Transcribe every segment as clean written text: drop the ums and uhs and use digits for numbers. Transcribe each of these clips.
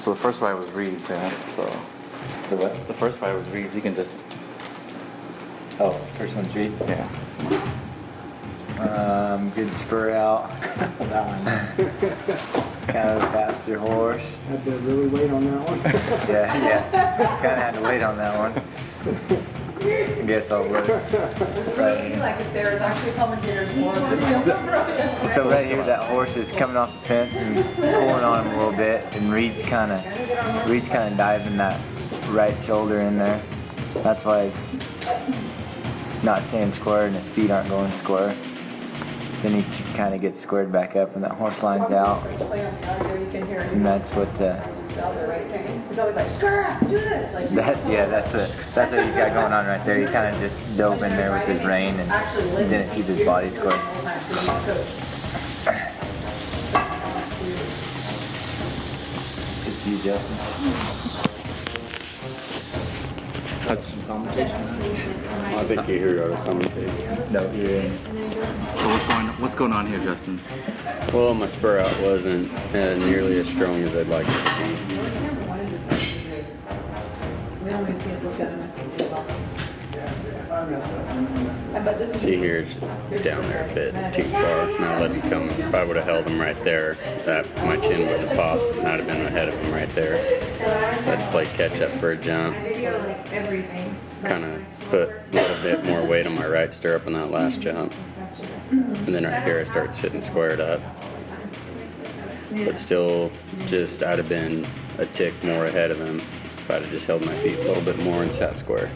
So the first ride was reeds, yeah. So The what? the first ride was reeds. You can just Oh, first one's reed. yeah. Good spur out. That one. Kind of a faster horse. Had to really wait on that one. Yeah. Kind of had to wait on that one. I guess I'll look. Right. Like if there was actually commentators more than So right here, that horse is coming off the fence and he's pulling on him a little bit, and Reed's kind of diving that right shoulder in there. That's why he's not staying square and his feet aren't going square. Then he kind of gets squared back up and that horse lines out. And that's what. He's always like, "Skrrr, do this!" Like, That's what he's got going on right there. He kind of just dove in there with his rein and didn't keep his body square. It's you, Justin. I think you hear our commentating. No, you're in. So what's going on here, Justin? Well, my spur out wasn't nearly as strong as I'd like it to We only see it looked at him. be. See here, it's down there a bit too far. And I let him come. If I would have held him right there, that my chin wouldn't have popped, and I'd have been ahead of him right there. So I had to play catch up for a jump. Kind of put a little bit more weight on my right stirrup on that last jump. And then right here I started sitting squared up. But still, I'd have been a tick more ahead of him if I'd have just held my feet a little bit more and sat square.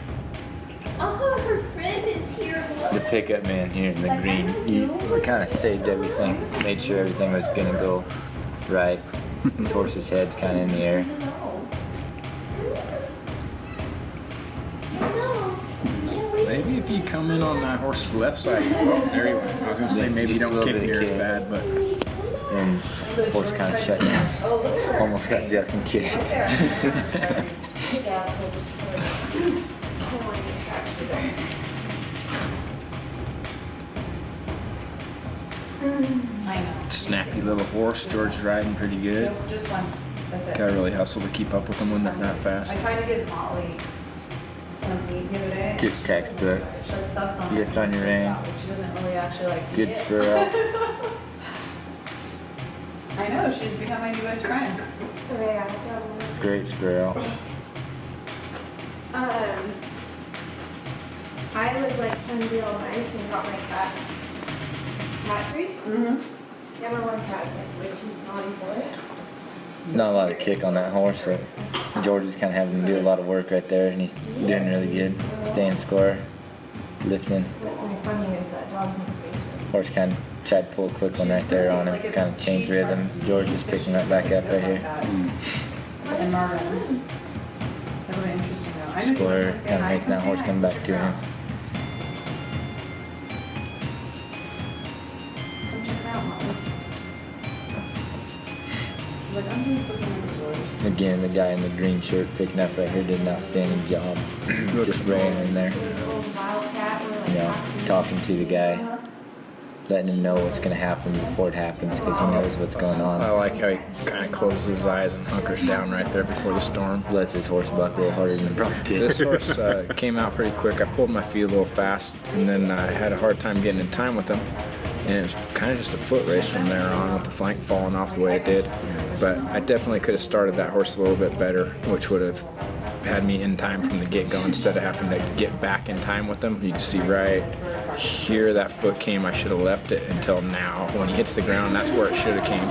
Oh, her friend is here. The pickup man here in the green, he kind of saved everything, made sure everything was going to go right. His horse's head's kind of in the air. Maybe if you come in on that horse's left side, well, there you went. I was going to say maybe you Just a don't little kick bit of near as kick. bad, but And the horse kind of shut down. Almost got Justin kicked. I know. snappy little horse. George's riding pretty good. Nope, just one. That's it. Gotta really hustle to keep up with them when they're that I fast. tried to give Molly some meat the other day. Just textbook. She like sucks on Lift it. on your rein. But she doesn't really actually like Good eat it. spur out. I know, she's become my newest friend. Great spur out. I was like trying to be all nice and got my cat's cat treats. Mm-hmm. Yeah, my one cat's like way too snotty for it. There's not a lot of kick on that horse, so George is kind of having to do a lot of work right there, and he's doing really good. Staying square, lifting. What's so funny is that dog's on the face right now. Horse kind of tried to pull a quick one right there on him, kind of change rhythm. George is picking right back up right here. And Marvin. That'll be interesting though. I know she Square, wants to say kind of hi, making that say horse hi. come back to him. Come check her out, Molly. Like, I'm just looking at the doors. Again, the guy in the green shirt picking up right here did an outstanding job. Just reining in there, Little wildcat, we're like you know, half talking to the guy, letting him know what's going to happen before it happens, because he knows what's going I on. like how he kind of closes his eyes and hunkers down right there before the storm. Lets his horse buck a little harder than it probably This did. horse came out pretty quick. I pulled my feet a little fast, and then I had a hard time getting in time with him. And it was kind of just a foot race from there on with the flank falling off the way it did. But I definitely could have started that horse a little bit better, which would have had me in time from the get-go instead of having to get back in time with him. You can see right here that foot came. I should have left it until now. When he hits the ground, that's where it should have came.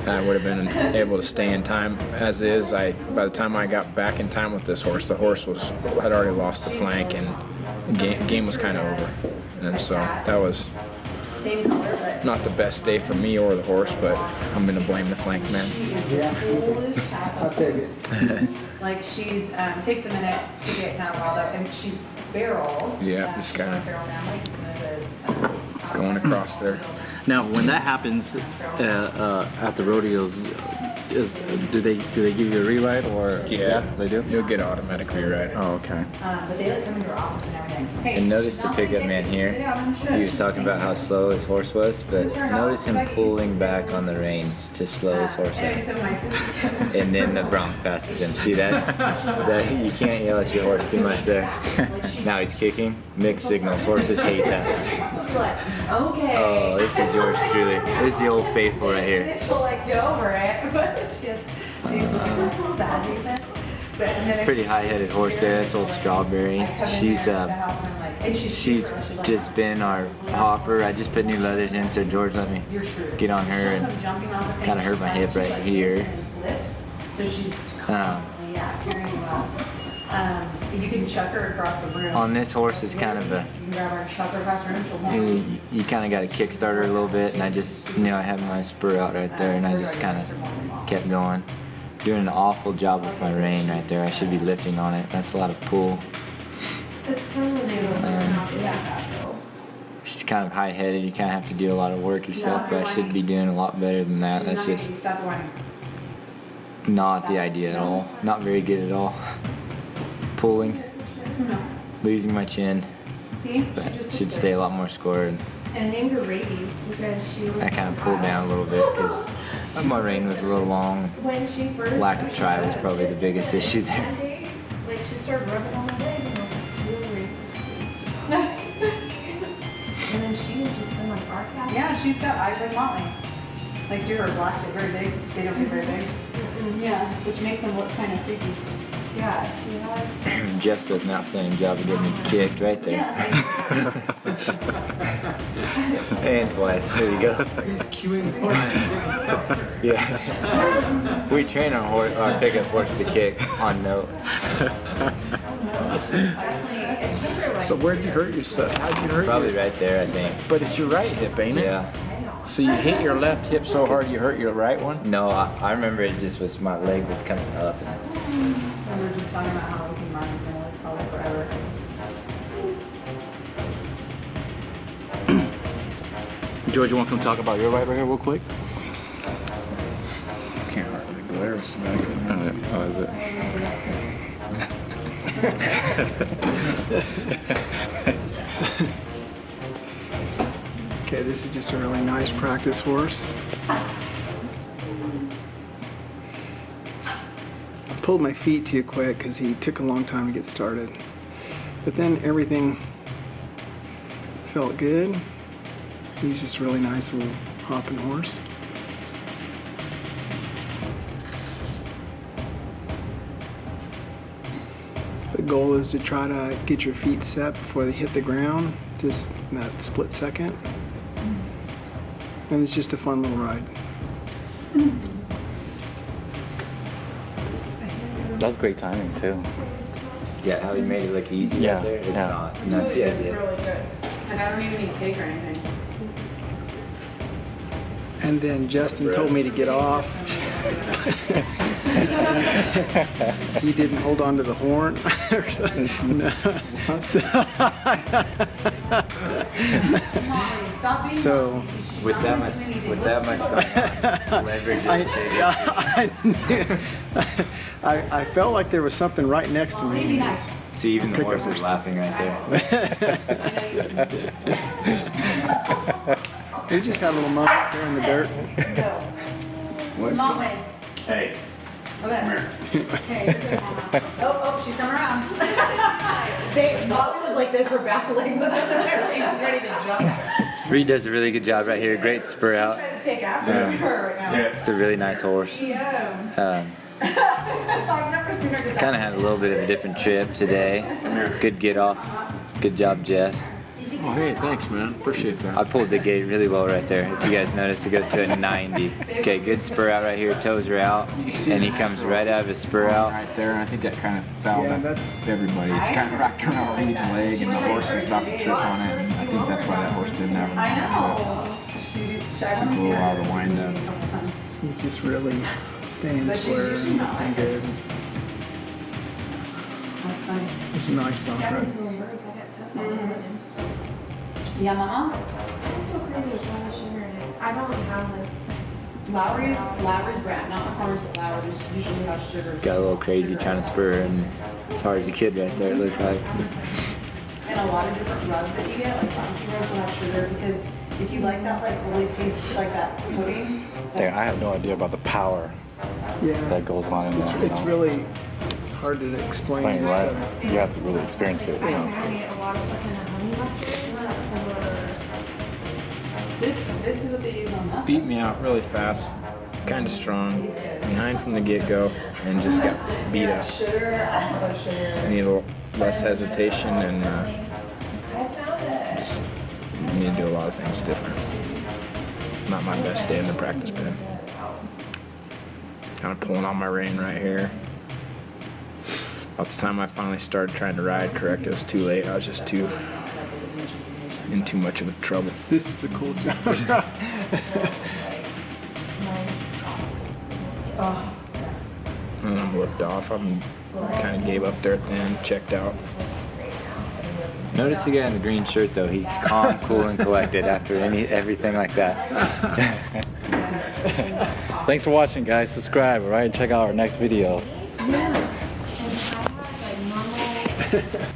I would have been able to stay in time. As is, by the time I got back in time with this horse, the horse had already lost the flank, and the game was kind of over. And so that was Same color, but not the best day for me or the horse, but I'm gonna blame the flank man. coolest cat. I'll take it. Like she's takes a minute to get kind of riled up, and she's feral. Yeah, just she's not a kinda feral family. This is Going across there. Now, when that happens at the rodeos, do they give you a rewrite or? Yeah, they do. You'll get automatic rewrite. Oh, okay. But they like come into our office and everything. Hey, And notice the pickup man here. He was talking about how slow his horse was, but notice him pulling back on the reins to slow his horse Anyway, down. so my sister. And then the Bronc passes him. See that you can't yell at your horse too much there. Now he's kicking. Mixed signals. Horses hate that. Okay. Oh, this is yours truly. This is the old faithful right here. She'll like get over it, but she has these little spazzy things. So, and then Pretty high-headed horse there. That's old Strawberry. She's just been our hopper. I just put new leathers in, so George let me get on her and kind of hurt my hip right here. So she's constantly tearing you up. You can chuck her across the room. On this horse is kind of a, You can grab her and chuck her across the room. She'll hold you kind of got to kickstart her a little bit, and I just, I had my spur out right there, and I just kind of kept going. Doing an awful job with my rein right there. I should be lifting on it. That's a lot of pull. It's kind of She's kind of high-headed. You kind of have to do a lot of work yourself, but I should be doing a lot better than that. That's just Stop whining. not the idea at all. Not very good at all. Pulling, losing my chin, See? but should stay a lot more scored. And I named her Rabies because she was. I kind of pulled down a little bit because my rein was a little long. When she first. Lack of try was probably the biggest issue there. One day, like she started rubbing on my leg and I was like, "Do a Rabies, please." And then she has just been like our cat. Yeah, she's got eyes like Molly. Like do her black, they're very big. They don't get very big. Yeah, which makes them look kind of creepy. Yeah, she has. Jess does an outstanding job of getting me kicked right there. And twice. There you go. He's queuing the horse. Yeah. We train our pickup horse to kick on note. So where'd you hurt yourself? How'd you hurt Probably right there, I think. But it's your right hip, ain't it? Yeah. So you hit your left hip so hard you hurt your right one? No, I remember it just was my leg was coming up. And we were just talking about how looking mine is gonna look probably forever. George, you want to come talk about your ride right here real quick? Can't hardly glare smack. Oh, is it? Okay, this is just a really nice practice horse. I pulled my feet too quick because he took a long time to get started. But then everything felt good. He's just a really nice little hopping horse. The goal is to try to get your feet set before they hit the ground, just in that split second. And it's just a fun little ride. That's great timing too. Yeah, how he made it look easy Yeah, right there. It's yeah. not. And that's the idea. Really good. Like I don't even need cake or anything. And then Justin told me to get off. He didn't hold on to the horn or something. No. So With that much going on, leverage is big. I felt like there was something right next to me. See, even the horse is laughing right there. We just had a little moment there in the dirt. Mom ways. Hey, Come here. Hey, oh, she's coming around. Molly was like this, her back leg was up there, she's ready to jump. Reed does a really good job right here. Great spur out. Trying to take after her right now. It's a really nice horse. Yeah. I've never seen her do that. Kind of had a little bit of a different trip today. Good get off. Good job, Jess. Oh, hey, thanks, man. Appreciate that. I pulled the gate really well right there. If you guys noticed, it goes to a 90. Okay, good spur out right here. Toes are out. And he comes right out of his spur out. Right there, I think that kind of fouled Yeah, up that's- everybody. It's kind of rocked around Reed's leg, and the horse is about to trip on it. And I think that's why that horse didn't have I a know. She Took a little while to wind up. He's just really staying But she's square usually and not looking like this. good. That's funny. It's a nice bump ride. Yamaha? It's so crazy with Flash Internet. I don't have this Lowry's bred, not McCormick's, but Lowry's usually has sugar. Got a little crazy trying to spur, and as hard as a kid right there, it looked like. And a lot of different rubs that you get, like barbecue rubs will have sugar because if you like that like really pasty, like that coating. Yeah, I have no idea about the power Yeah. that goes on in there. It's really hard to explain. Right, Just right. gotta- You have to really experience it. You know. I a lot of stuff in a honey mustard This is what they use on this. Beat me out really fast, kind of strong, behind from the get-go, and just got beat up. Sugar, I love sugar. Need a little less hesitation and just need to do a lot of things different. Not my best day in the practice pen. Kind of pulling on my rein right here. About the time I finally started trying to ride correct, it was too late. I was just in too much of a trouble. This is a cool job. And I'm lift off. I kind of gave up there at the end, checked out. Notice the guy in the green shirt though. He's calm, cool, and collected after everything like that. Thanks for watching, guys. Subscribe, all right? Check out our next video. and I have like normal